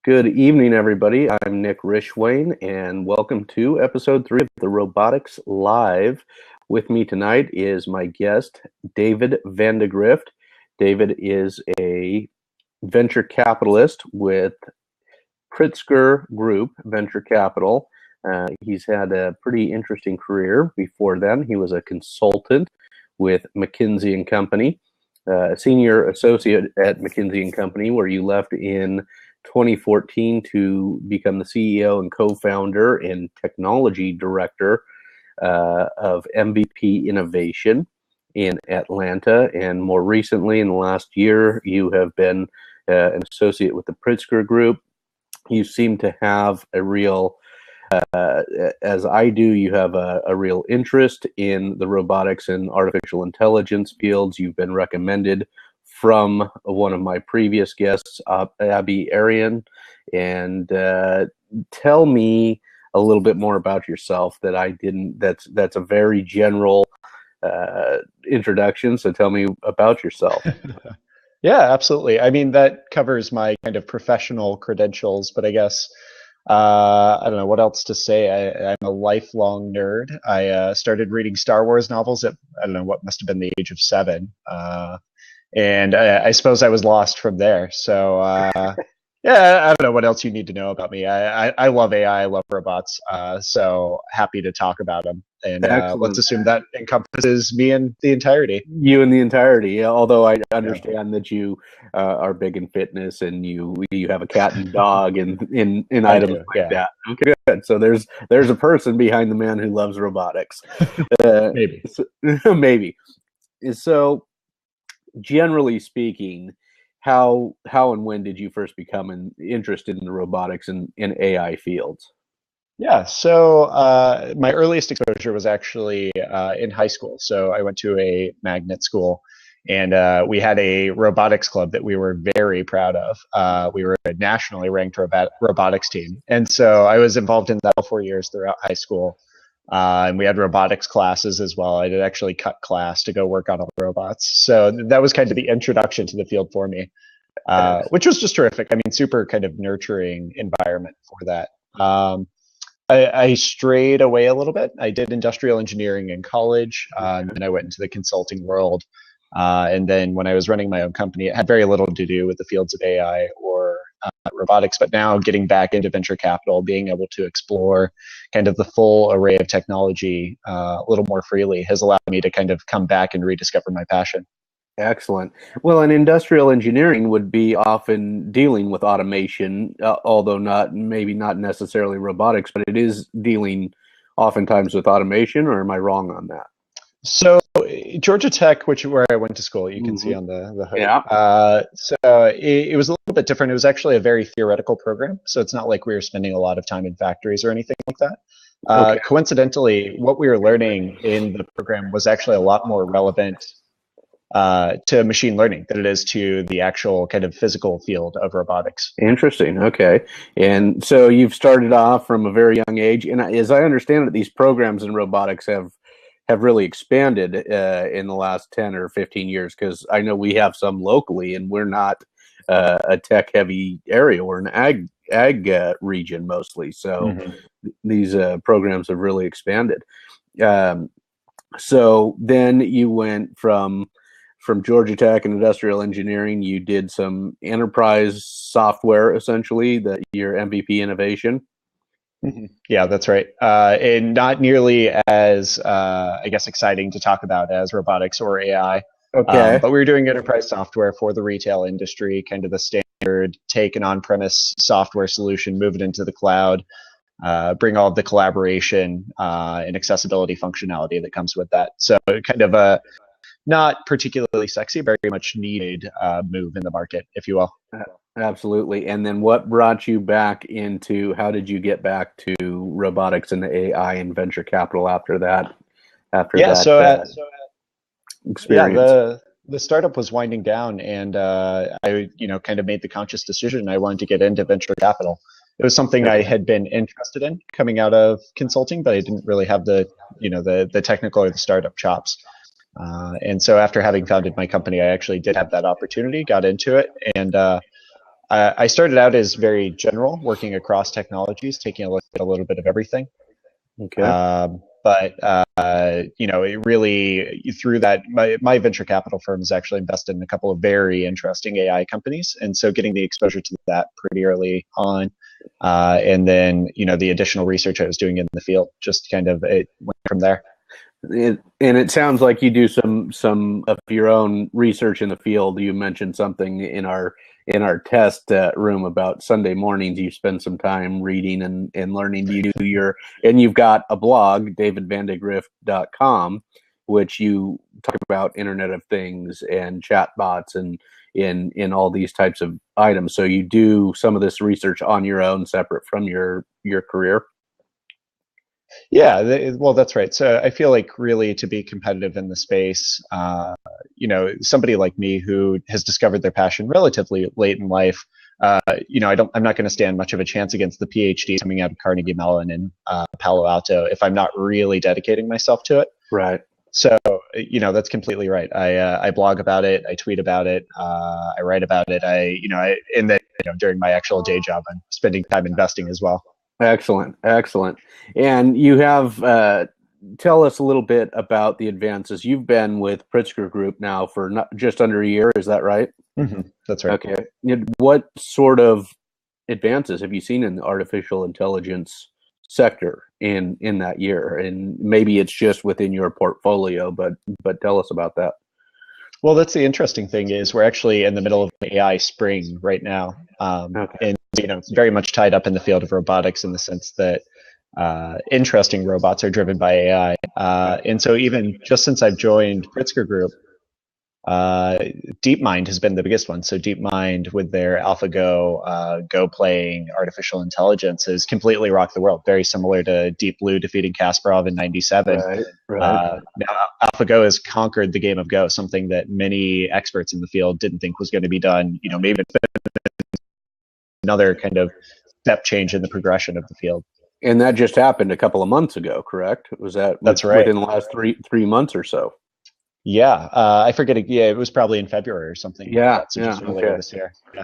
Good evening, everybody. I'm Nick Rishwain, and welcome to episode 3 of the Robotics Live. With me tonight is my guest, David Vandegrift. David is a venture capitalist with Pritzker Group Venture Capital. He's had a pretty interesting career. Before then, he was a consultant with McKinsey and Company, senior associate at McKinsey and Company, where you left in 2014 to become the CEO and co-founder and technology director of MVP Innovation in Atlanta. And more recently, in the last year, you have been an associate with the Pritzker Group. You seem to have a real, as I do, you have a real interest in the robotics and artificial intelligence fields. You've been recommended from one of my previous guests, Abby Arian, and tell me a little bit more about yourself that I didn't. That's a very general introduction. So tell me about yourself. Yeah, absolutely. I mean, that covers my kind of professional credentials, but I guess I don't know what else to say. I'm a lifelong nerd. I started reading Star Wars novels at, I don't know, what must have been the age of 7. And I suppose I was lost from there. So yeah, I don't know what else you need to know about me. I love AI, I love robots. So happy to talk about them. And let's assume that encompasses me and the entirety. You and the entirety. Yeah, although I understand that you are big in fitness and you have a cat and dog and in items like that. Okay, good. So there's a person behind the man who loves robotics. Maybe. Maybe. So generally speaking, how and when did you first become interested in the robotics and in AI fields? Yeah, so my earliest exposure was actually in high school. So I went to a magnet school, and we had a robotics club that we were very proud of. We were a nationally ranked robotics team. And so I was involved in that all 4 years throughout high school. And we had robotics classes as well. I did actually cut class to go work on all the robots. So that was kind of the introduction to the field for me, which was just terrific. I mean, super kind of nurturing environment for that. I strayed away a little bit. I did industrial engineering in college, and then I went into the consulting world. And then when I was running my own company, it had very little to do with the fields of AI or robotics. But now getting back into venture capital, being able to explore kind of the full array of technology a little more freely has allowed me to kind of come back and rediscover my passion. Excellent. Well, and industrial engineering would be often dealing with automation, although maybe not necessarily robotics, but it is dealing oftentimes with automation, or am I wrong on that? So Georgia Tech, where I went to school, you can see on the hood. Yeah. So it was a little bit different. It was actually a very theoretical program. So it's not like we were spending a lot of time in factories or anything like that. Okay. Coincidentally, what we were learning in the program was actually a lot more relevant to machine learning than it is to the actual kind of physical field of robotics. Interesting. Okay. And so you've started off from a very young age. And as I understand it, these programs in robotics have really expanded in the last 10 or 15 years, because I know we have some locally, and we're not a tech-heavy area. We're an ag region mostly. So these programs have really expanded. So then you went from Georgia Tech and industrial engineering. You did some enterprise software, essentially, your MVP Innovation. Yeah, that's right. And not nearly as, I guess, exciting to talk about as robotics or AI. Okay. But we were doing enterprise software for the retail industry, kind of the standard take an on-premise software solution, move it into the cloud, bring all of the collaboration and accessibility functionality that comes with that. So kind of a not particularly sexy, very much needed move in the market, if you will. Absolutely. And then what brought you back into, how did you get back to robotics and AI and venture capital after that? Experience? Yeah, the startup was winding down, and I, kind of made the conscious decision I wanted to get into venture capital. It was something I had been interested in coming out of consulting, but I didn't really have the technical or the startup chops. And so after having founded my company, I actually did have that opportunity, got into it, and I started out as very general, working across technologies, taking a look at a little bit of everything. Okay. But it really, through that, my venture capital firm has actually invested in a couple of very interesting AI companies, and so getting the exposure to that pretty early on, and then the additional research I was doing in the field, just kind of it went from there. And it sounds like you do some of your own research in the field. You mentioned something in our test room about Sunday mornings. You spend some time reading and learning. Do you do and you've got a blog, davidvandegrift.com, which you talk about Internet of Things and chatbots and in all these types of items. So you do some of this research on your own, separate from your career. Yeah, well, that's right. So I feel like really to be competitive in the space, somebody like me who has discovered their passion relatively late in life, I'm not going to stand much of a chance against the PhD coming out of Carnegie Mellon in Palo Alto if I'm not really dedicating myself to it. Right. So, that's completely right. I blog about it, I tweet about it, I write about it. And then during my actual day job, I'm spending time investing as well. Excellent. And you have, tell us a little bit about the advances. You've been with Pritzker Group now for just under a year, is that right? Mm-hmm. That's right. Okay. What sort of advances have you seen in the artificial intelligence sector in that year? And maybe it's just within your portfolio, but tell us about that. Well, that's the interesting thing is we're actually in the middle of AI spring right now. And very much tied up in the field of robotics in the sense that interesting robots are driven by AI. And so even just since I've joined Pritzker Group, DeepMind has been the biggest one. So DeepMind with their AlphaGo, Go playing artificial intelligence has completely rocked the world. Very similar to Deep Blue defeating Kasparov in '97. Right. Now AlphaGo has conquered the game of Go, something that many experts in the field didn't think was going to be done. Maybe another kind of step change in the progression of the field. And that just happened a couple of months ago, correct? Was that That's right. Within the last three months or so? Yeah, I forget. Yeah, it was probably in February or something. Yeah, so just earlier this year. Yeah.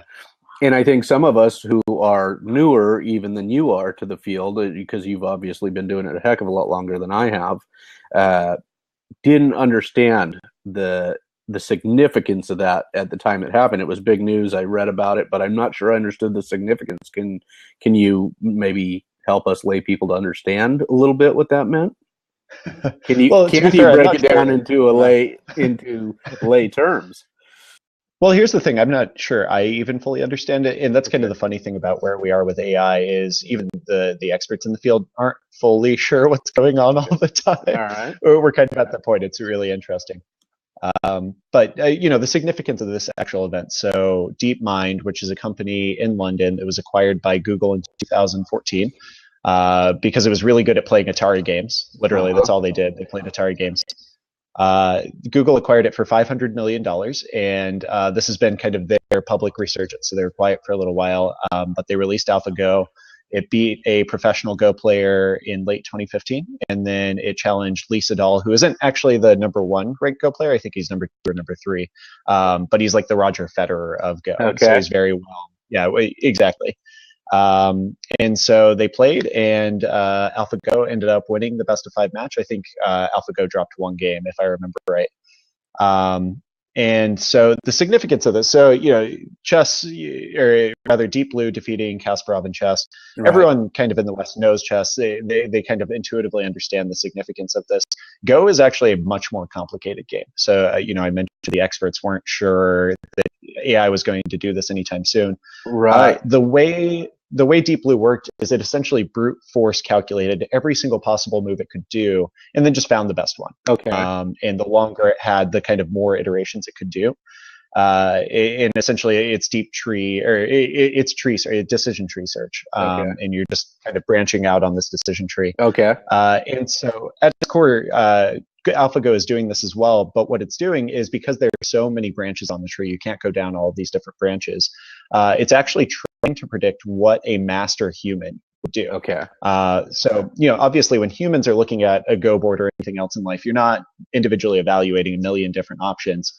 And I think some of us who are newer even than you are to the field, because you've obviously been doing it a heck of a lot longer than I have, didn't understand the significance of that at the time it happened. It was big news. I read about it, but I'm not sure I understood the significance. Can you maybe help us lay people to understand a little bit what that meant? Can you break it down into lay terms? Well, here's the thing. I'm not sure I even fully understand it. And that's kind of the funny thing about where we are with AI is even the experts in the field aren't fully sure what's going on all the time. All right. We're kind of at that point. It's really interesting. But the significance of this actual event. So DeepMind, which is a company in London that was acquired by Google in 2014, because it was really good at playing Atari games. Literally, that's all they did. They played Atari games. Google acquired it for $500 million, and this has been kind of their public resurgence. So they were quiet for a little while, but they released AlphaGo. It beat a professional Go player in late 2015, and then it challenged Lee Sedol, who isn't actually the #1 ranked Go player. I think he's number 2 or number 3, but he's like the Roger Federer of Go. Okay. So he's very well. Yeah, exactly. And so they played, and AlphaGo ended up winning the best of 5 match. I think AlphaGo dropped 1 game, if I remember right. And so the significance of this, so chess, or rather Deep Blue defeating Kasparov in chess. Right. Everyone kind of in the West knows chess. They kind of intuitively understand the significance of this. Go is actually a much more complicated game. So I mentioned the experts weren't sure that AI was going to do this anytime soon. Right. The way Deep Blue worked is it essentially brute force calculated every single possible move it could do, and then just found the best one. Okay. And the longer it had, the kind of more iterations it could do. And essentially, it's deep tree or it's decision tree search, okay. And you're just kind of branching out on this decision tree. Okay. And so at the core, AlphaGo is doing this as well, but what it's doing is because there are so many branches on the tree, you can't go down all of these different branches. It's actually trying to predict what a master human would do. Okay. So, obviously when humans are looking at a Go board or anything else in life, you're not individually evaluating a million different options.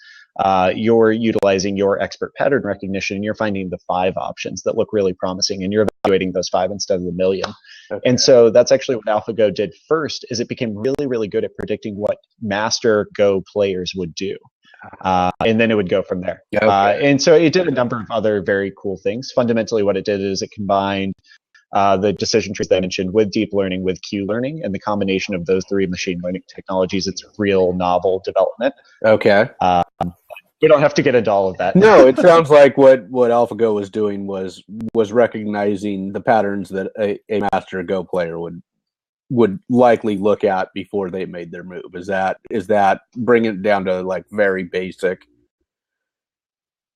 you're utilizing your expert pattern recognition, and you're finding the 5 options that look really promising, and you're evaluating those 5 instead of the million. Okay. And so that's actually what AlphaGo did first, is it became really, really good at predicting what master Go players would do. And then it would go from there. Okay. And so it did a number of other very cool things. Fundamentally, what it did is it combined the decision trees that I mentioned with deep learning, with Q learning, and the combination of those 3 machine learning technologies. It's real novel development. Okay. We don't have to get into all of that. No, it sounds like what AlphaGo was doing was recognizing the patterns that a master Go player would likely look at before they made their move. Is that bringing it down to like very basic?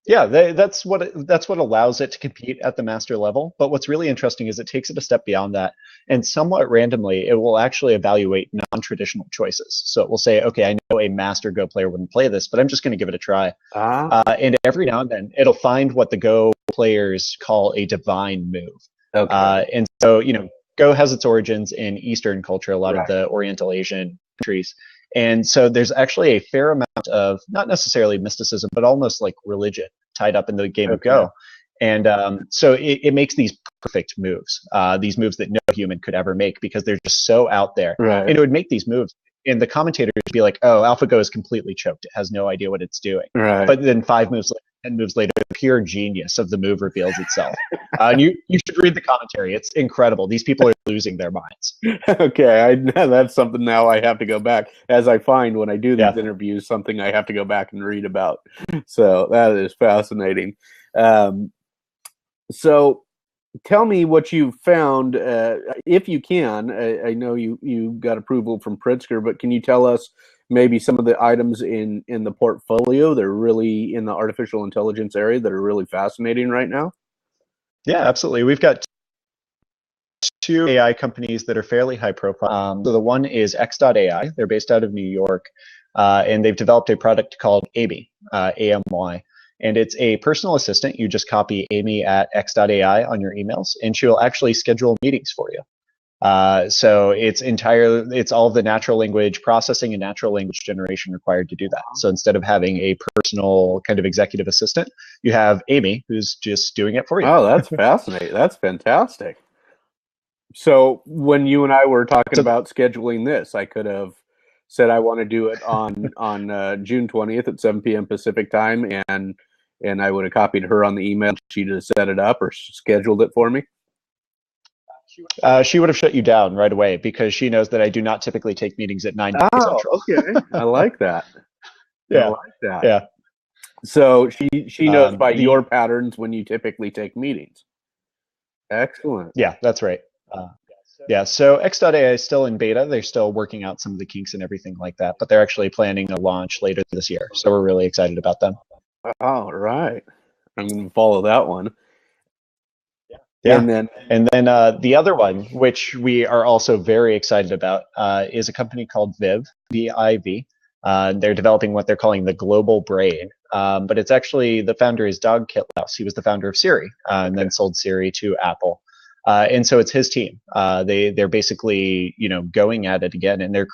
Yeah, that's what allows it to compete at the master level. But what's really interesting is it takes it a step beyond that, and somewhat randomly, it will actually evaluate non-traditional choices. So it will say, okay, I know a master Go player wouldn't play this, but I'm just going to give it a try. And every now and then, it'll find what the Go players call a divine move. Okay. And so, Go has its origins in Eastern culture, a lot of the Oriental Asian countries. And so there's actually a fair amount of, not necessarily mysticism, but almost like religion tied up in the game of Go. And so it makes these perfect moves, these moves that no human could ever make because they're just so out there. Right. And it would make these moves. And the commentators would be like, oh, AlphaGo is completely choked. It has no idea what it's doing. Right. But then 5 moves later, 10 moves later, the pure genius of the move reveals itself. And you should read the commentary. It's incredible. These people are losing their minds. Okay, that's something now I have to go back, as I find when I do these interviews, something I have to go back and read about. So that is fascinating. So tell me what you found, if you can. I know you got approval from Pritzker, but can you tell us maybe some of the items in the portfolio that are really in the artificial intelligence area that are really fascinating right now? Yeah, absolutely. We've got 2 AI companies that are fairly high profile. So the one is X.AI. They're based out of New York, and they've developed a product called Amy, AMY. And it's a personal assistant. You just copy Amy at X.AI on your emails, and she will actually schedule meetings for you. So it's all the natural language processing and natural language generation required to do that. So instead of having a personal kind of executive assistant, you have Amy who's just doing it for you. Oh, that's fascinating. That's fantastic. So when you and I were talking about scheduling this, I could have said I want to do it on June 20th at 7 p.m. Pacific time, and I would have copied her on the email. She'd have set it up or scheduled it for me. She would have shut you down right away because she knows that I do not typically take meetings at 9 Central. Okay. I like that. Yeah. I like that. Yeah. So she knows by your patterns when you typically take meetings. Excellent. Yeah, that's right. Yeah, so X.AI is still in beta. They're still working out some of the kinks and everything like that, but they're actually planning a launch later this year. So we're really excited about them. All right. I'm going to follow that one. Yeah. And then the other one, which we are also very excited about, is a company called Viv, V-I-V. They're developing what they're calling the global brain. But it's actually, the founder is Doug Kitlaus. He was the founder of Siri and then sold Siri to Apple. And so it's his team. They're basically, going at it again, and they're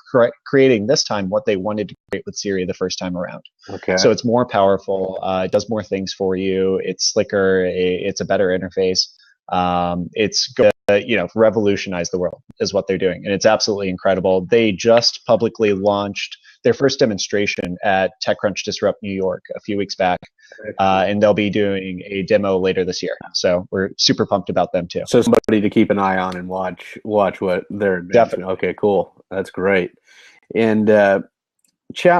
creating this time what they wanted to create with Siri the first time around. Okay. So it's more powerful. It does more things for you. It's slicker. It's a better interface. It's going to, revolutionize the world is what they're doing. And it's absolutely incredible. They just publicly launched their first demonstration at TechCrunch Disrupt New York a few weeks back. And they'll be doing a demo later this year. So we're super pumped about them too. So somebody to keep an eye on and watch what they're doing. Definitely. Okay, cool. That's great. And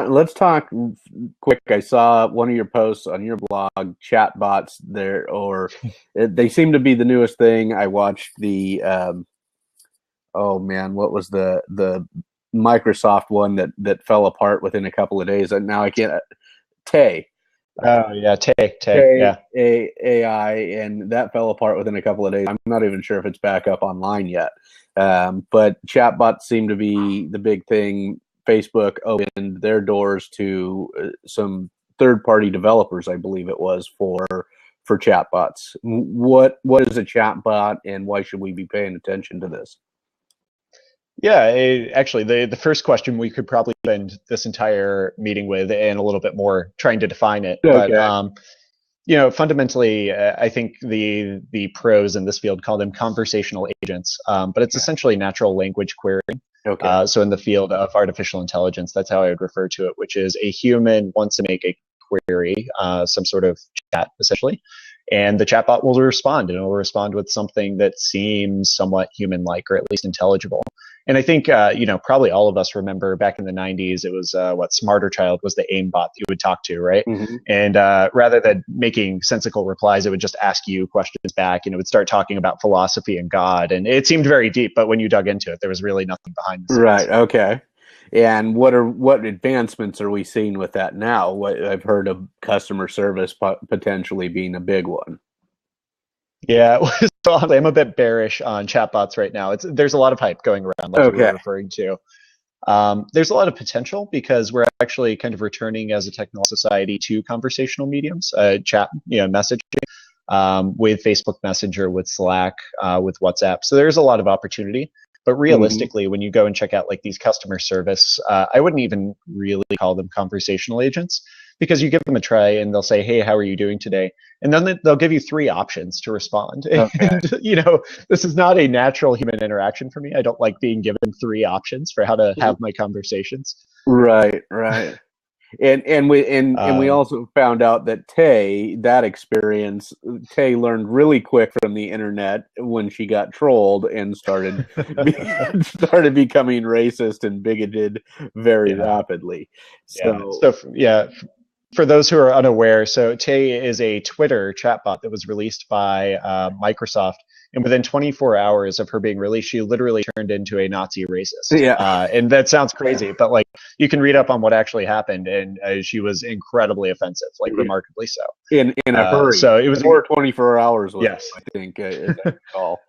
let's talk quick. I saw one of your posts on your blog, chatbots there, or they seem to be the newest thing. I watched the what was the Microsoft one that fell apart within a couple of days, and now I can't. Tay. Oh yeah, Tay. Yeah. AI, and that fell apart within a couple of days. I'm not even sure if it's back up online yet. But chatbots seem to be the big thing. Facebook opened their doors to some third-party developers, I believe it was, for chatbots. What is a chatbot, and why should we be paying attention to this? Yeah, actually, the first question we could probably spend this entire meeting with and a little bit more trying to define it. But Okay. fundamentally, I think the pros in this field call them conversational agents, but it's Yeah. essentially natural language querying. Okay. So in the field of artificial intelligence, that's how I would refer to it, which is a human wants to make a query, some sort of chat, essentially, and the chatbot will respond, and it will respond with something that seems somewhat human-like or at least intelligible. And I think, probably all of us remember back in the 90s, it was what Smarter Child was the AIM bot that you would talk to, right? Hmm. And rather than making sensical replies, it would just ask you questions back, and it would start talking about philosophy and God. And it seemed very deep, but when you dug into it, there was really nothing behind the Right. scenes. Okay. And what advancements are we seeing with that now? What I've heard of customer service potentially being a big one. Yeah, so I'm a bit bearish on chatbots right now. There's a lot of hype going around, like you were Okay. referring to. There's a lot of potential because we're actually kind of returning as a technical society to conversational mediums, chat, messaging, with Facebook Messenger, with Slack, with WhatsApp. So there's a lot of opportunity. But Hmm. realistically, when you go and check out like these customer service, I wouldn't even really call them conversational agents because you give them a try and they'll say, "Hey, how are you doing today?" And then they'll give you three options to respond. Okay. And this is not a natural human interaction for me. I don't like being given three options for how to have my conversations. Right. Right. And we Um, also found out that Tay learned really quick from the internet when she got trolled and started becoming racist and bigoted very yeah. rapidly. Yeah. So For those who are unaware, so Tay is a Twitter chatbot that was released by Microsoft. And within 24 hours of her being released, she literally turned into a Nazi racist. yeah, And that sounds crazy, but like you can read up on what actually happened, and she was incredibly offensive, like remarkably so. in a hurry, So it was, or 24 hours was, yes, I think, as I recall.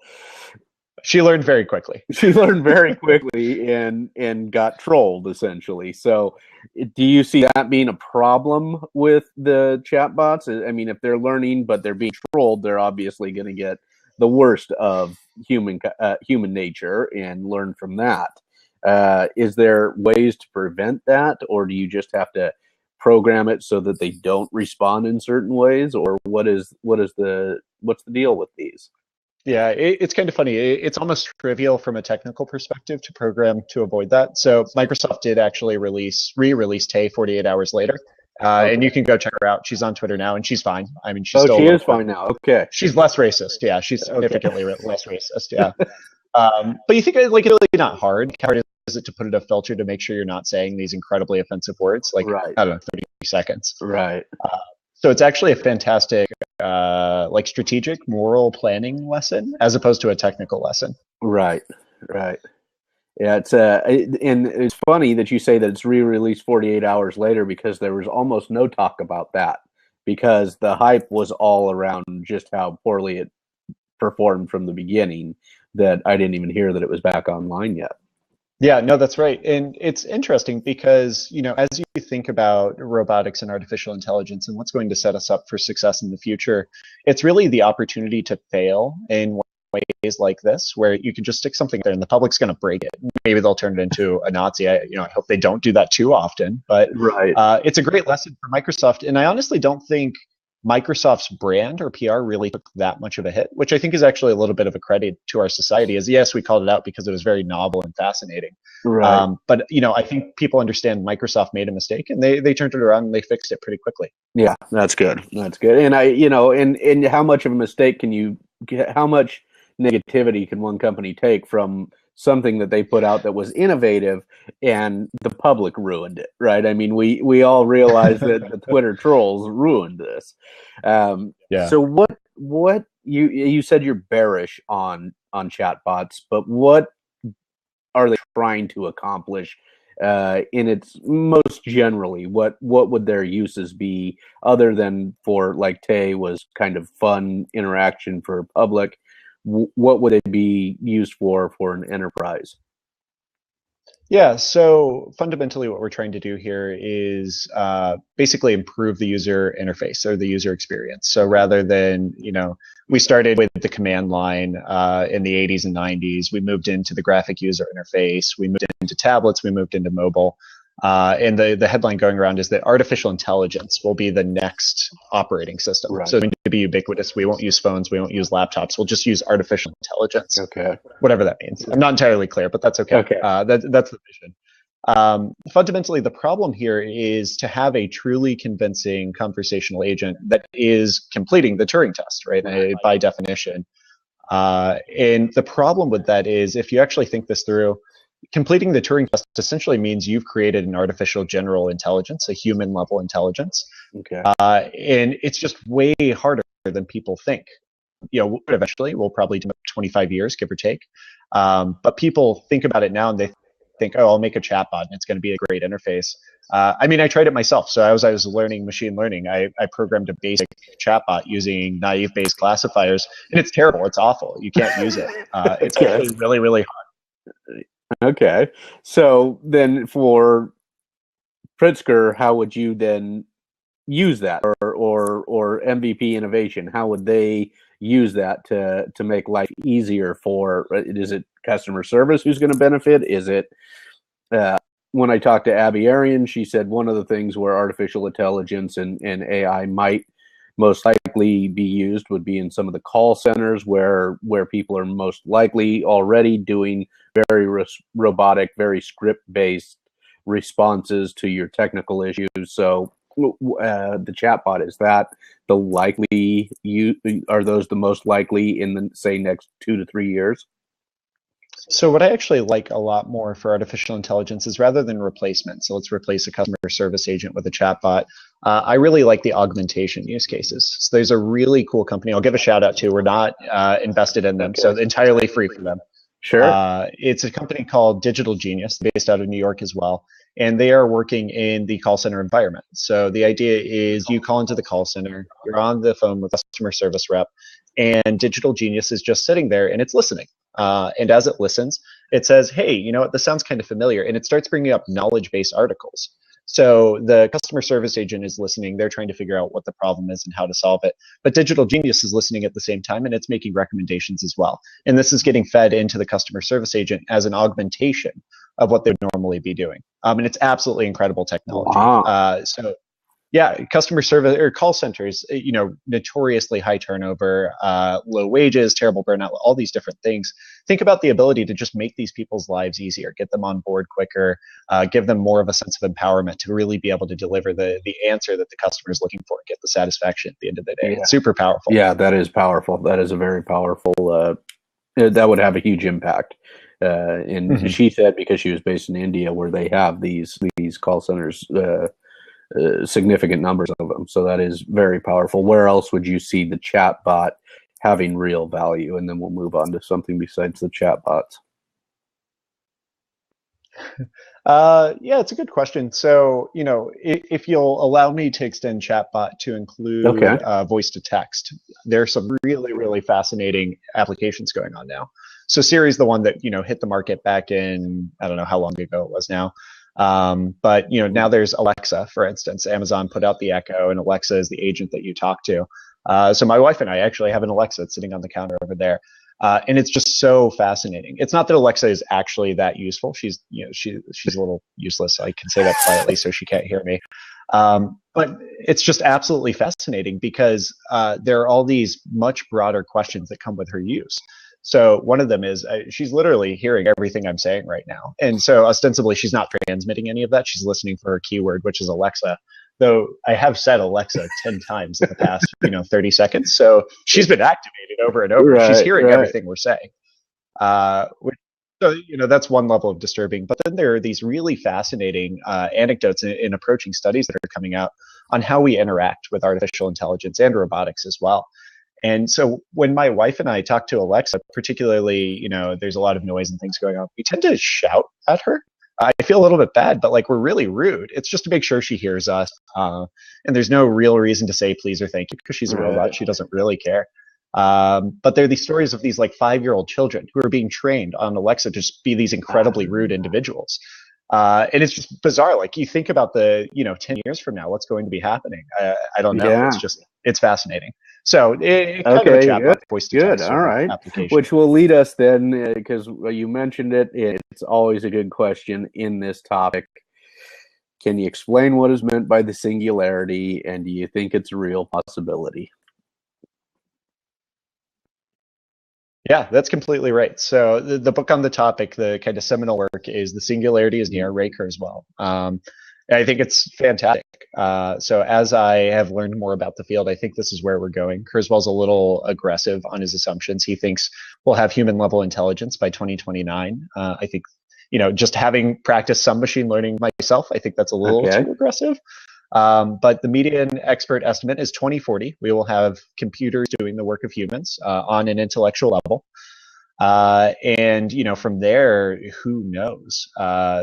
she learned very quickly. She learned very quickly and got trolled essentially. So, do you see that being a problem with the chatbots? I mean, if they're learning but they're being trolled, they're obviously going to get the worst of human nature and learn from that. Is there ways to prevent that, or do you just have to program it so that they don't respond in certain ways, or what's the deal with these? Yeah, it's kind of funny. It's almost trivial from a technical perspective to program to avoid that. So Microsoft did actually re-release Tay 48 hours later, and Okay. you can go check her out. She's on Twitter now, and she's fine. I mean, she's Oh, still a she little is quirky. fine now. Okay. She's less racist. Yeah, she's Okay. significantly less racist. Yeah. But you think like it's really not hard. How hard is it to put in a filter to make sure you're not saying these incredibly offensive words? Like, Right. I don't know, 30 seconds. Right. So it's actually a fantastic, like strategic moral planning lesson as opposed to a technical lesson. Right. Right. Yeah, and it's funny that you say that it's re-released 48 hours later because there was almost no talk about that because the hype was all around just how poorly it performed from the beginning that I didn't even hear that it was back online yet. Yeah, no, that's right. And it's interesting because, as you think about robotics and artificial intelligence and what's going to set us up for success in the future, it's really the opportunity to fail in ways like this, where you can just stick something there and the public's going to break it. Maybe they'll turn it into a Nazi. I hope they don't do that too often, but Right. it's a great lesson for Microsoft. And I honestly don't think Microsoft's brand or PR really took that much of a hit, which I think is actually a little bit of a credit to our society. As yes, we called it out because it was very novel and fascinating. Right. But I think people understand Microsoft made a mistake and they turned it around and they fixed it pretty quickly. Yeah, that's good. That's good. And and how much of a mistake can you get, how much negativity can one company take from something that they put out that was innovative and the public ruined it, right? I mean, we all realize that the Twitter trolls ruined this. Yeah. So what you said you're bearish on chatbots, but what are they trying to accomplish in its most generally? What would their uses be other than for like Tay was kind of fun interaction for public? What would it be used for an enterprise? Yeah, so fundamentally what we're trying to do here is basically improve the user interface or the user experience. So rather than, we started with the command line in the 80s and 90s, we moved into the graphic user interface, we moved into tablets, we moved into mobile. And the headline going around is that artificial intelligence will be the next operating system. Right. So it's going to be ubiquitous. We won't use phones, we won't use laptops, we'll just use artificial intelligence. Okay. Whatever that means. I'm not entirely clear, but that's okay. Okay. That's the vision. Fundamentally, the problem here is to have a truly convincing conversational agent that is completing the Turing test, right? By definition. And the problem with that is, if you actually think this through, completing the Turing test essentially means you've created an artificial general intelligence, a human level intelligence. Okay. And it's just way harder than people think. Eventually, we'll probably do 25 years, give or take. But people think about it now and they think, oh, I'll make a chatbot and it's going to be a great interface. I tried it myself. So I was learning machine learning. I programmed a basic chatbot using naive Bayes classifiers, and it's terrible. It's awful. You can't use it. It's actually really, really hard. Okay. So then for Pritzker, how would you then use that, or MVP Innovation? How would they use that to make life easier for? Is it customer service who's going to benefit? Is it when I talked to Abby Arian, she said one of the things where artificial intelligence and AI might most likely be used would be in some of the call centers where people are most likely already doing very robotic, very script-based responses to your technical issues. So the chatbot, is that the likely are those the most likely in the, say, next 2 to 3 years? So what I actually like a lot more for artificial intelligence is, rather than replacement, so let's replace a customer service agent with a chatbot, I really like the augmentation use cases. So there's a really cool company I'll give a shout out to. We're not invested in them, so entirely free for them. Sure. It's a company called Digital Genius, based out of New York as well. And they are working in the call center environment. So the idea is you call into the call center, you're on the phone with a customer service rep, and Digital Genius is just sitting there and it's listening. And as it listens, it says, hey, you know what, this sounds kind of familiar. And it starts bringing up knowledge-based articles. So the customer service agent is listening. They're trying to figure out what the problem is and how to solve it. But Digital Genius is listening at the same time, and it's making recommendations as well. And this is getting fed into the customer service agent as an augmentation of what they'd normally be doing. And it's absolutely incredible technology. Wow. So yeah, customer service or call centers, notoriously high turnover, low wages, terrible burnout, all these different things. Think about the ability to just make these people's lives easier, get them on board quicker, give them more of a sense of empowerment to really be able to deliver the answer that the customer is looking for, get the satisfaction at the end of the day. Yeah. It's super powerful. Yeah, that is powerful. That is a very powerful, that would have a huge impact. And she said, because she was based in India, where they have these call centers, significant numbers of them. So that is very powerful. Where else would you see the chatbot having real value? And then we'll move on to something besides the chatbots. Yeah, it's a good question. So, if you'll allow me to extend chatbot to include voice to text, there's some really, really fascinating applications going on now. So Siri's the one that, hit the market back in, I don't know how long ago it was now. But now there's Alexa, for instance. Amazon put out the Echo, and Alexa is the agent that you talk to. So my wife and I actually have an Alexa sitting on the counter over there. And it's just so fascinating. It's not that Alexa is actually that useful. She's a little useless. I can say that quietly so she can't hear me. But it's just absolutely fascinating because there are all these much broader questions that come with her use. So one of them is she's literally hearing everything I'm saying right now. And so ostensibly she's not transmitting any of that. She's listening for a keyword, which is Alexa. Though I have said Alexa 10 times in the past, 30 seconds. So she's been activated over and over. She's hearing everything we're saying. So, that's one level of disturbing. But then there are these really fascinating anecdotes in approaching studies that are coming out on how we interact with artificial intelligence and robotics as well. And so when my wife and I talk to Alexa, particularly, there's a lot of noise and things going on, we tend to shout at her. I feel a little bit bad, but we're really rude. It's just to make sure she hears us. And there's no real reason to say please or thank you because she's a robot. She doesn't really care. But they're these stories of these like 5-year-old children who are being trained on Alexa to just be these incredibly rude individuals. And it's just bizarre. Like you think about 10 years from now, what's going to be happening? I don't know. Yeah. It's fascinating. So it kind of a Okay, chatbot, good, voice to good. text All sort of right. application. Which will lead us then, because you mentioned it, it's always a good question in this topic. Can you explain what is meant by the singularity, and do you think it's a real possibility? Yeah, that's completely right. So the book on the topic, the kind of seminal work, is The Singularity is Near, Ray Kurzweil. I think it's fantastic. So as I have learned more about the field, I think this is where we're going. Kurzweil's a little aggressive on his assumptions. He thinks we'll have human level intelligence by 2029. I think, just having practiced some machine learning myself, I think that's a little too aggressive. But the median expert estimate is 2040. We will have computers doing the work of humans on an intellectual level. And from there, who knows?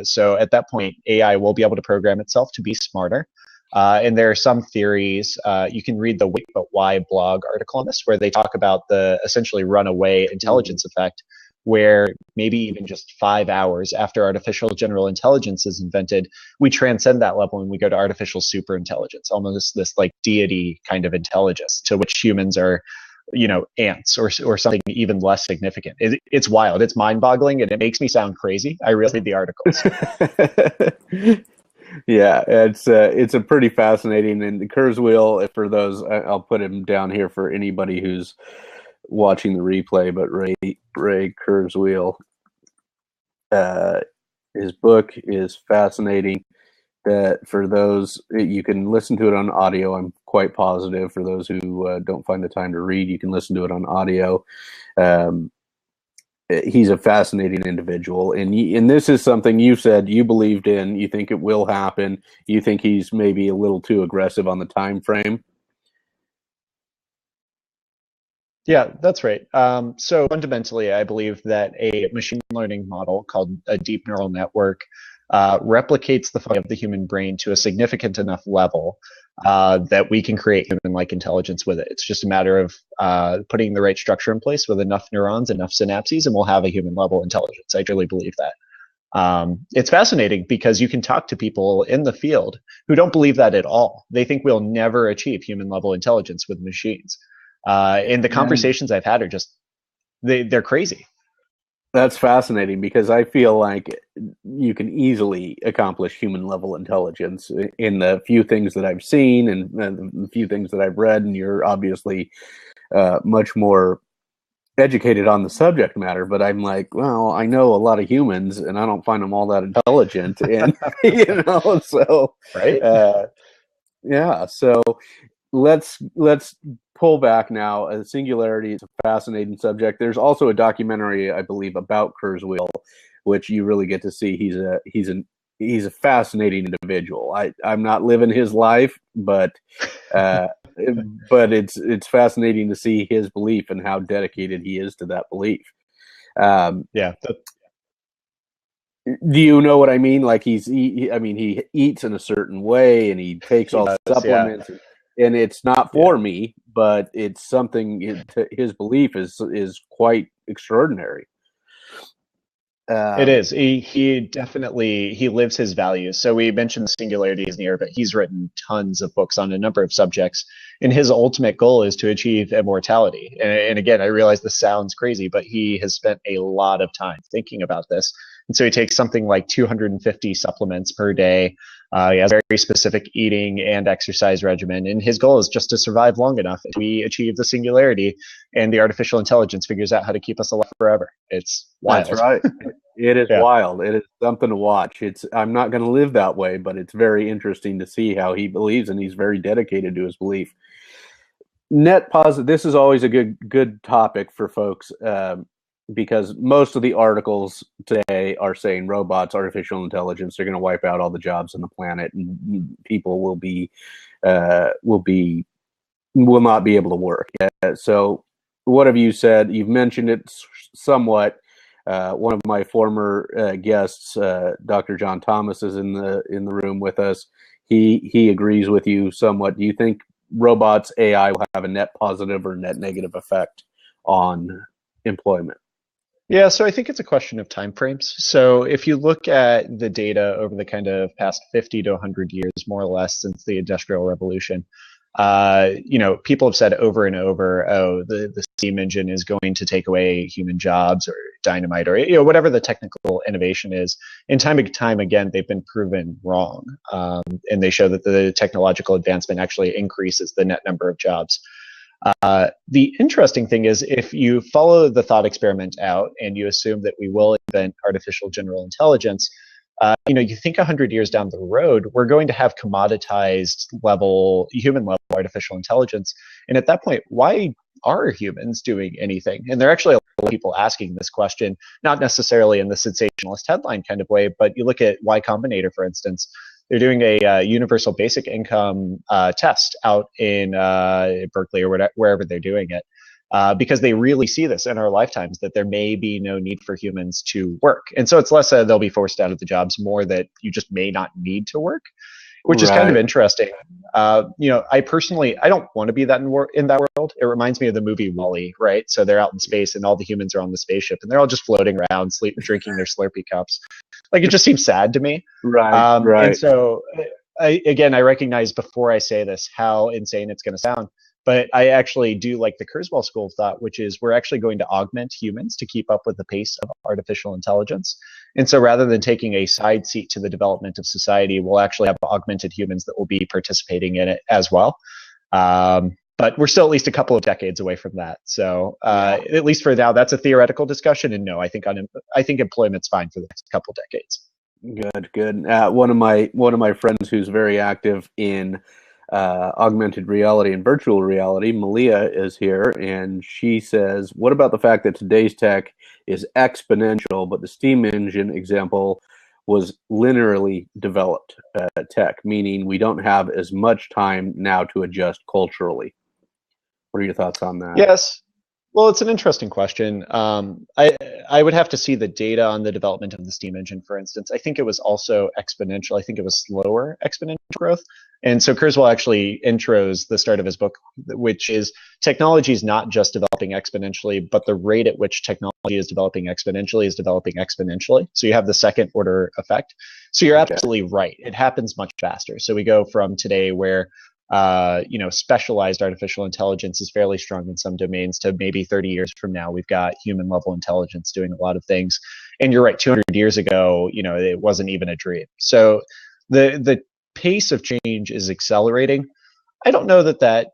So at that point, AI will be able to program itself to be smarter. And there are some theories. You can read the Wait But Why blog article on this, where they talk about the essentially runaway intelligence effect, where maybe even just 5 hours after artificial general intelligence is invented, we transcend that level and we go to artificial super intelligence, almost this like deity kind of intelligence to which humans are, ants or something even less significant. It's wild. It's mind-boggling, and it makes me sound crazy. I really read the articles. Yeah, it's a pretty fascinating, and Kurzweil, for those, I'll put him down here for anybody who's watching the replay, but Ray Kurzweil, his book is fascinating. That for those, you can listen to it on audio. I'm quite positive. For those who don't find the time to read, you can listen to it on audio. He's a fascinating individual, and this is something you said you believed in. You think it will happen. You think he's maybe a little too aggressive on the time frame. Yeah, that's right. So fundamentally, I believe that a machine learning model called a deep neural network replicates the function of the human brain to a significant enough level that we can create human-like intelligence with it. It's just a matter of putting the right structure in place with enough neurons, enough synapses, and we'll have a human-level intelligence. I truly believe that. It's fascinating because you can talk to people in the field who don't believe that at all. They think we'll never achieve human-level intelligence with machines. And the conversations I've had are just, they're crazy. That's fascinating because I feel like you can easily accomplish human level intelligence in the few things that I've seen and the few things that I've read. And you're obviously much more educated on the subject matter, but I'm like, well, I know a lot of humans and I don't find them all that intelligent. And, so, right? Yeah. So let's pull back now. Singularity is a fascinating subject. There's also a documentary, I believe, about Kurzweil, which you really get to see. He's a fascinating individual. I'm not living his life, but it's fascinating to see his belief and how dedicated he is to that belief. Yeah. Do you know what I mean? Like he eats in a certain way and he takes all supplements. Yeah. And it's not for me, but it's something. His belief is quite extraordinary. It is. He definitely lives his values. So we mentioned the singularity is near, but he's written tons of books on a number of subjects, and his ultimate goal is to achieve immortality. And again, I realize this sounds crazy, but he has spent a lot of time thinking about this. And so he takes something like 250 supplements per day. He has a very specific eating and exercise regimen. And his goal is just to survive long enough. If we achieve the singularity and the artificial intelligence figures out how to keep us alive forever. It's wild. That's right. It is wild. It is something to watch. I'm not going to live that way, but it's very interesting to see how he believes, and he's very dedicated to his belief. Net positive. This is always a good topic for folks. Because most of the articles today are saying robots, artificial intelligence, they're going to wipe out all the jobs on the planet, and people will not be able to work. So, what have you said? You've mentioned it somewhat. One of my former guests, Dr. John Thomas, is in the room with us. He agrees with you somewhat. Do you think robots, AI will have a net positive or net negative effect on employment? Yeah, so I think it's a question of time frames. So if you look at the data over the kind of past 50 to 100 years, more or less, since the Industrial Revolution, people have said over and over, oh, the steam engine is going to take away human jobs or dynamite or whatever the technical innovation is. And time and time again, they've been proven wrong. And they show that the technological advancement actually increases the net number of jobs. The interesting thing is, if you follow the thought experiment out and you assume that we will invent artificial general intelligence, you think 100 years down the road, we're going to have commoditized human level artificial intelligence. And at that point, why are humans doing anything? And there are actually a lot of people asking this question, not necessarily in the sensationalist headline kind of way, but you look at Y Combinator, for instance. They're doing a universal basic income test out in Berkeley or wherever they're doing it, because they really see this in our lifetimes, that there may be no need for humans to work. And so it's less they'll be forced out of the jobs, more that you just may not need to work, which is kind of interesting. I personally, I don't want to be in that world. It reminds me of the movie WALL-E, right? So they're out in space and all the humans are on the spaceship and they're all just floating around, drinking their Slurpee cups. Like, it just seems sad to me. Right. And so, I recognize before I say this how insane it's going to sound, but I actually do like the Kurzweil school of thought, which is we're actually going to augment humans to keep up with the pace of artificial intelligence. And so rather than taking a side seat to the development of society, we'll actually have augmented humans that will be participating in it as well. But we're still at least a couple of decades away from that. So at least for now, that's a theoretical discussion. And no, I think employment's fine for the next couple of decades. Good. One of my friends who's very active in augmented reality and virtual reality, Malia, is here, and she says, what about the fact that today's tech is exponential, but the steam engine example was linearly developed tech, meaning we don't have as much time now to adjust culturally? What are your thoughts on that? Yes. Well, it's an interesting question. I would have to see the data on the development of the steam engine, for instance. I think it was also exponential. I think it was slower exponential growth. And so Kurzweil actually intros the start of his book, which is technology is not just developing exponentially, but the rate at which technology is developing exponentially. So you have the second order effect. So you're absolutely right. It happens much faster. So we go from today where specialized artificial intelligence is fairly strong in some domains to maybe 30 years from now, we've got human level intelligence doing a lot of things. And you're right, 200 years ago, it wasn't even a dream. So the pace of change is accelerating. I don't know that,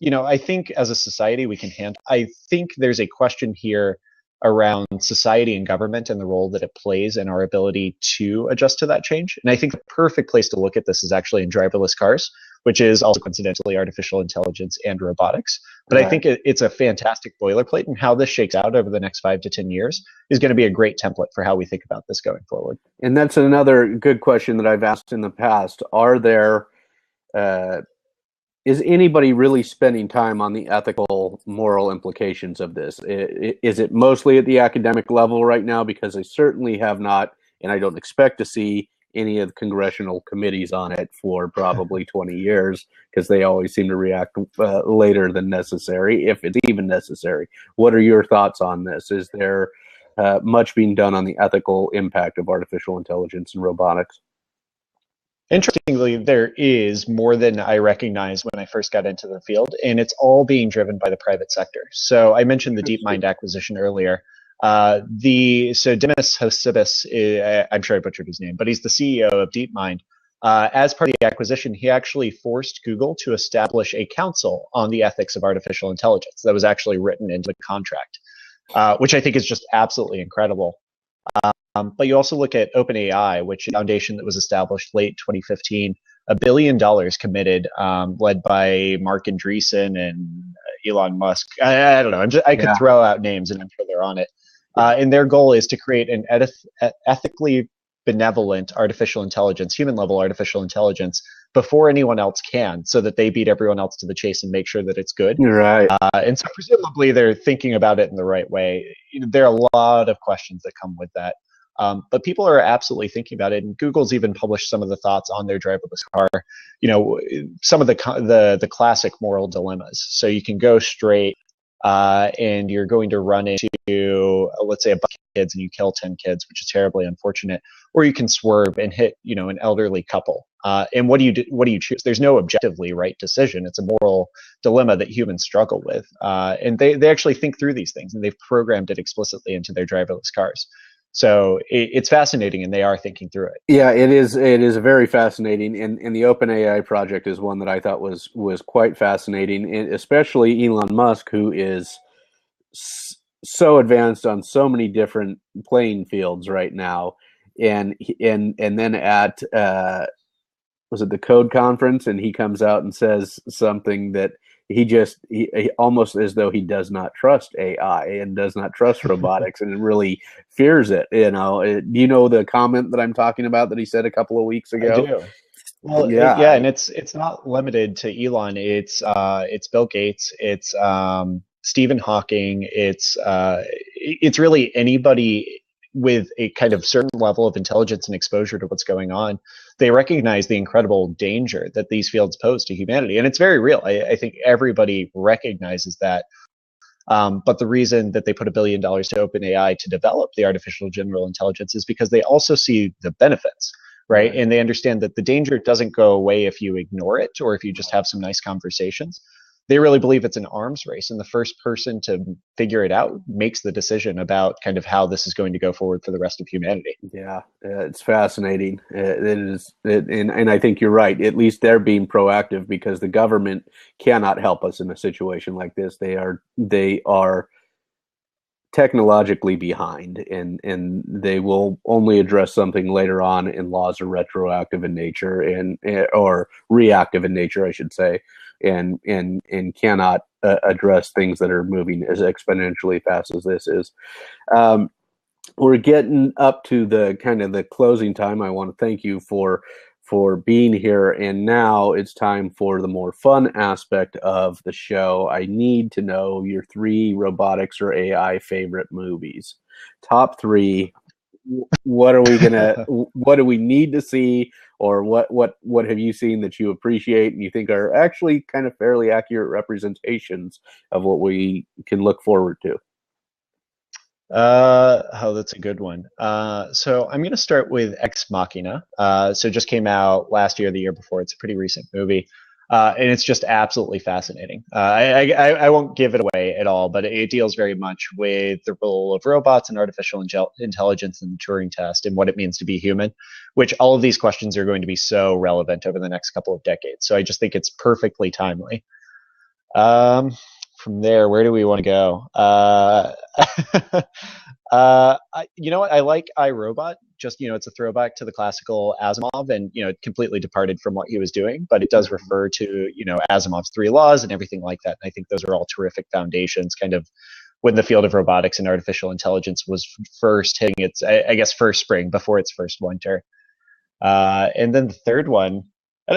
I think as a society we can handle, I think there's a question here around society and government and the role that it plays in our ability to adjust to that change. And I think the perfect place to look at this is actually in driverless cars, which is also coincidentally artificial intelligence and robotics. But right. I think it's a fantastic boilerplate, and how this shakes out over the next 5 to 10 years is going to be a great template for how we think about this going forward. And that's another good question that I've asked in the past. Are there is anybody really spending time on the ethical, moral implications of this? Is it mostly at the academic level right now? Because I certainly have not, and I don't expect to see any of the congressional committees on it for probably 20 years, because they always seem to react later than necessary, if it's even necessary. What are your thoughts on this? Is there much being done on the ethical impact of artificial intelligence and robotics? Interestingly, there is more than I recognized when I first got into the field, and it's all being driven by the private sector. So I mentioned the DeepMind acquisition earlier. So Dimas Hosibis, I'm sure I butchered his name, but he's the CEO of DeepMind. As part of the acquisition, he actually forced Google to establish a council on the ethics of artificial intelligence that was actually written into the contract, which I think is just absolutely incredible. But you also look at OpenAI, which is a foundation that was established late 2015, $1 billion committed, led by Mark Andreessen and Elon Musk. I don't know. I could throw out names, and I'm sure they're on it. And their goal is to create an ethically benevolent artificial intelligence, human-level artificial intelligence, before anyone else can, so that they beat everyone else to the chase and make sure that it's good. Right. And so presumably they're thinking about it in the right way. There are a lot of questions that come with that. But people are absolutely thinking about it, and Google's even published some of the thoughts on their driverless car. Some of the classic moral dilemmas. So you can go straight, and you're going to run into, let's say, a bunch of kids, and you kill 10 kids, which is terribly unfortunate. Or you can swerve and hit, an elderly couple. And what do you choose? There's no objectively right decision. It's a moral dilemma that humans struggle with. And they actually think through these things, and they've programmed it explicitly into their driverless cars. So it's fascinating, and they are thinking through it. Yeah, it is. It is very fascinating, and the OpenAI project is one that I thought was quite fascinating, and especially Elon Musk, who is so advanced on so many different playing fields right now, and then at was it the Code Conference, and he comes out and says something that he almost as though he does not trust AI and does not trust robotics and really fears it. Do you know the comment that I'm talking about that he said a couple of weeks ago? I do. Well, yeah, and it's not limited to Elon. It's Bill Gates. It's Stephen Hawking. It's really anybody with a kind of certain level of intelligence and exposure to what's going on. They recognize the incredible danger that these fields pose to humanity, and it's very real. I think everybody recognizes that. But the reason that they put $1 billion to OpenAI to develop the artificial general intelligence is because they also see the benefits, right? And they understand that the danger doesn't go away if you ignore it or if you just have some nice conversations. They really believe it's an arms race, and the first person to figure it out makes the decision about kind of how this is going to go forward for the rest of humanity. Yeah, it's fascinating. It is, and I think you're right. At least they're being proactive because the government cannot help us in a situation like this. They are technologically behind, and they will only address something later on, and laws are retroactive in nature or reactive in nature, I should say, and cannot address things that are moving as exponentially fast as this is. We're getting up to the kind of the closing time. I want to thank you for being here, and now it's time for the more fun aspect of the show. I need to know your 3 robotics or AI favorite movies. Top 3. What are we gonna? What do we need to see, or what have you seen that you appreciate and you think are actually kind of fairly accurate representations of what we can look forward to? That's a good one. So I'm going to start with Ex Machina. So it just came out last year, the year before. It's a pretty recent movie. And it's just absolutely fascinating. I won't give it away at all, but it deals very much with the role of robots and artificial intelligence in the Turing test and what it means to be human, which all of these questions are going to be so relevant over the next couple of decades. So I just think it's perfectly timely. From there, where do we want to go? You know what? I like iRobot. Just, it's a throwback to the classical Asimov, and, it completely departed from what he was doing, but it does refer to, Asimov's 3 laws and everything like that. And I think those are all terrific foundations, kind of when the field of robotics and artificial intelligence was first hitting its, I guess, first spring before its first winter. And then the third one,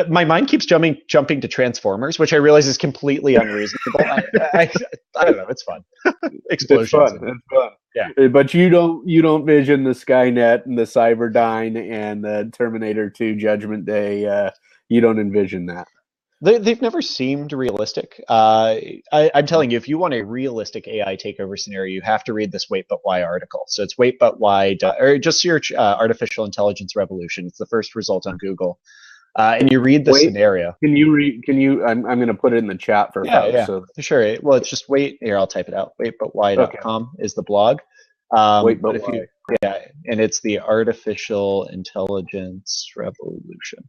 my mind keeps jumping to Transformers, which I realize is completely unreasonable. I don't know. It's fun. Explosions. It's fun. Yeah. But you don't vision the Skynet and the Cyberdyne and the Terminator 2 Judgment Day. You don't envision that. They've never seemed realistic. I'm telling you, if you want a realistic AI takeover scenario, you have to read this Wait But Why article. So it's Wait But Why, or just search Artificial Intelligence Revolution. It's the first result on Google. And you read the scenario. Can you read? I'm going to put it in the chat for folks. Yeah, so. Sure. Well, it's just here. I'll type it out. Waitbutwhy.com is the blog. Wait But Why. And it's the Artificial Intelligence Revolution.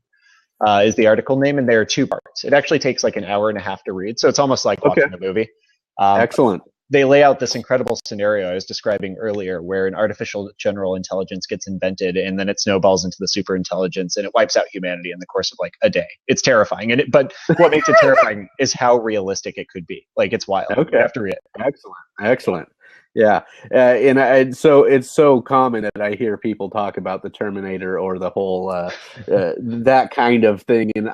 Is the article name, and there are 2 parts. It actually takes like an hour and a half to read, so it's almost like watching a movie. Excellent. They lay out this incredible scenario I was describing earlier, where an artificial general intelligence gets invented, and then it snowballs into the super intelligence, and it wipes out humanity in the course of like a day. It's terrifying, but what makes it terrifying is how realistic it could be. Like, it's wild. Okay. You have to read it. Excellent. Yeah, so it's so common that I hear people talk about the Terminator or the whole that kind of thing, and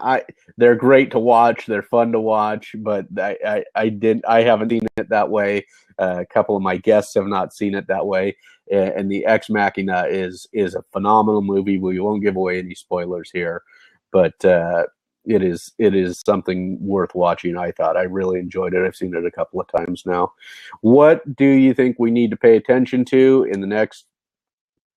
they're great to watch, they're fun to watch, but I haven't seen it that way. A couple of my guests have not seen it that way, and the Ex Machina is a phenomenal movie. We won't give away any spoilers here, but it is something worth watching. I thought I really enjoyed it. I've seen it a couple of times now. What do you think we need to pay attention to in the next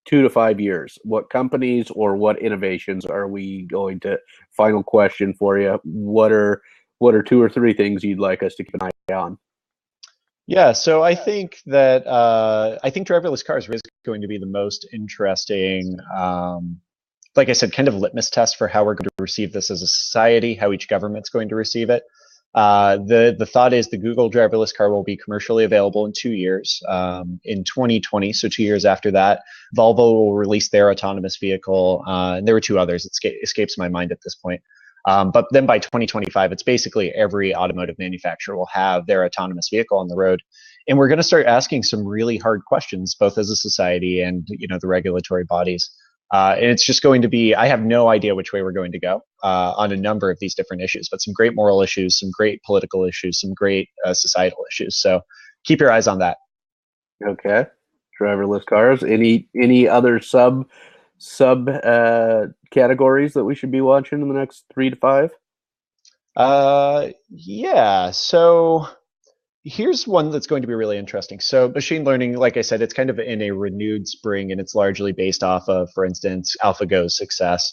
2 to 5 years? What companies or what innovations are we going to? Final question for you. What are 2 or 3 things you'd like us to keep an eye on? Yeah, so I think that I think driverless cars is going to be the most interesting, like I said, kind of litmus test for how we're going to receive this as a society, how each government's going to receive it. The thought is the Google driverless car will be commercially available in 2 years, in 2020. So 2 years after that, Volvo will release their autonomous vehicle, and there were 2 others. It escapes my mind at this point. But then by 2025, it's basically every automotive manufacturer will have their autonomous vehicle on the road. And we're going to start asking some really hard questions, both as a society and the regulatory bodies. And it's just going to be, I have no idea which way we're going to go on a number of these different issues, but some great moral issues, some great political issues, some great societal issues. So keep your eyes on that. Okay. Driverless cars. Any other sub categories that we should be watching in the next 3 to 5? Yeah. So here's one that's going to be really interesting. So machine learning, like I said, it's kind of in a renewed spring, and it's largely based off of, for instance, AlphaGo's success.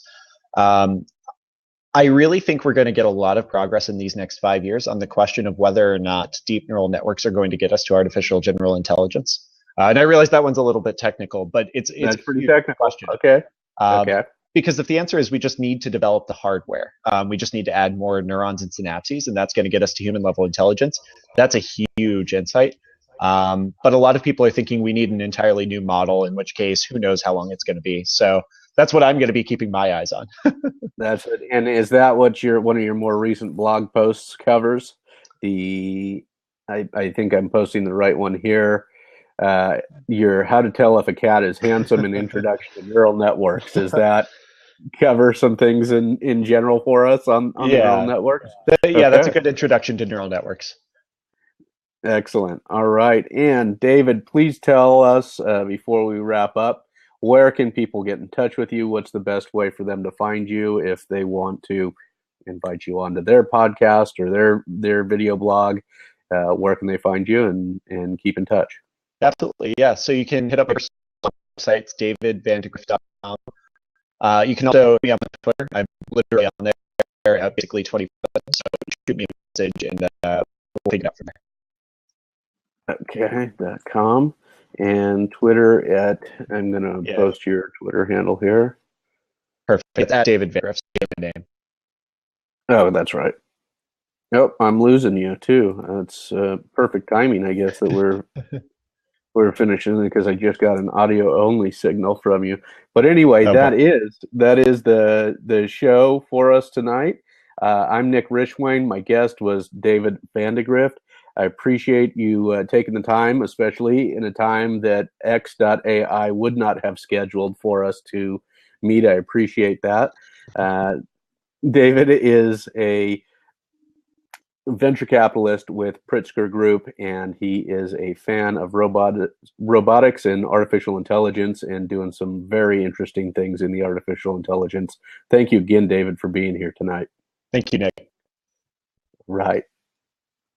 I really think we're going to get a lot of progress in these next 5 years on the question of whether or not deep neural networks are going to get us to artificial general intelligence. And I realize that one's a little bit technical, but it's That's a pretty technical question. Okay. Okay. Because if the answer is we just need to develop the hardware, we just need to add more neurons and synapses, and that's going to get us to human level intelligence, that's a huge insight. But a lot of people are thinking we need an entirely new model, in which case, who knows how long it's going to be. So that's what I'm going to be keeping my eyes on. That's it. And is that what one of your more recent blog posts covers? I think I'm posting the right one here. Your How to Tell If a Cat is Handsome, an Introduction to Neural Networks. Does that cover some things in general for us on the neural networks? Yeah, that's a good introduction to neural networks. Excellent. All right. And David, please tell us before we wrap up, where can people get in touch with you? What's the best way for them to find you if they want to invite you onto their podcast or their video blog? Where can they find you and keep in touch? Absolutely. Yeah. So you can hit up our website, davidvandegrift.com. You can also be on Twitter. I'm literally on there at basically 20 minutes, so shoot me a message and we'll take it up from there. Okay, .com and Twitter at, I'm going to post your Twitter handle here. Perfect. It's at David Vandegrift, name. Oh, that's right. Nope, I'm losing you too. That's perfect timing, I guess, that we're finishing because I just got an audio only signal from you. But anyway, that is the show for us tonight. I'm Nick Rishwain. My guest was David Vandegrift. I appreciate you taking the time, especially in a time that X.AI would not have scheduled for us to meet. I appreciate that. David is a venture capitalist with Pritzker Group, and he is a fan of robotics and artificial intelligence and doing some very interesting things in the artificial intelligence. Thank you again, David, for being here tonight. Thank you, Nick. Right.